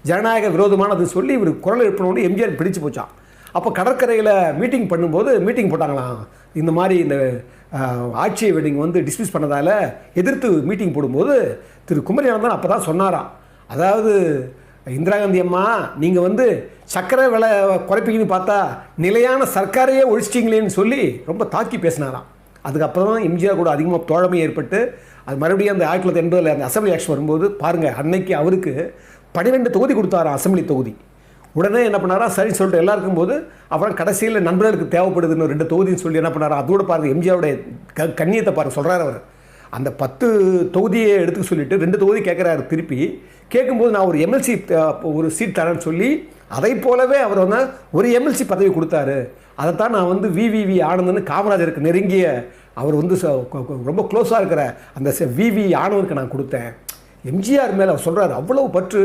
ஜனநாயக விரோதமானது சொல்லி இவர் குரல் எழுப்பினோடு எம்ஜிஆர் பிடிச்சு போச்சான். அப்போ கடற்கரையில் மீட்டிங் பண்ணும்போது மீட்டிங் போட்டாங்களாம். இந்த மாதிரி இந்த ஆட்சியை வெடிங்க டிஸ்மிஸ் பண்ணதால் எதிர்த்து மீட்டிங் போடும்போது திரு குமரி அனந்தன் அப்போ தான் சொன்னாராம், அதாவது இந்திரா காந்தி அம்மா நீங்கள் சக்கரை விலை குறைப்பீங்கன்னு பார்த்தா நிலையான சர்க்காரையே ஒழிச்சிட்டிங்களேன்னு சொல்லி ரொம்ப தாக்கி பேசினாராம். அதுக்கப்புறம் தான் எம்ஜிஆர் கூட அதிகமாக தோழமை ஏற்பட்டு அது மறுபடியும் அந்த 1980 அந்த அசம்பிளி ஆக்ஷன் வரும்போது பாருங்கள், அன்னைக்கு அவருக்கு 12 தொகுதி கொடுத்தாராம் அசம்பிளி தொகுதி. உடனே என்ன பண்ணாரா, சரின்னு சொல்லிட்டு எல்லாருக்கும் போது அப்புறம் கடைசியில் நண்பர்களுக்கு தேவைப்படுதுன்னு 2 தொகுதின்னு சொல்லி என்ன பண்ணாரா, அதோட பாருங்கள் எம்ஜிஆருடைய கண்ணியத்தை பாருங்கள் சொல்கிறார் அவர். அந்த 10 தொகுதியை எடுத்துக்க சொல்லிவிட்டு 2 தொகுதி கேட்குறாரு. திருப்பி கேட்கும்போது நான் ஒரு எம்எல்சி ஒரு சீட் தரேன்னு சொல்லி அதை போலவே அவர் ஒரு எம்எல்சி பதவி கொடுத்தாரு. அதைத்தான் நான் விவிவி ஆனந்தன்னு காமராஜருக்கு நெருங்கிய அவர் ரொம்ப க்ளோஸாக இருக்கிற அந்த விவி ஆனவருக்கு நான் கொடுத்தேன். எம்ஜிஆர் மேலே அவர் சொல்கிறார், அவ்வளவு பற்று.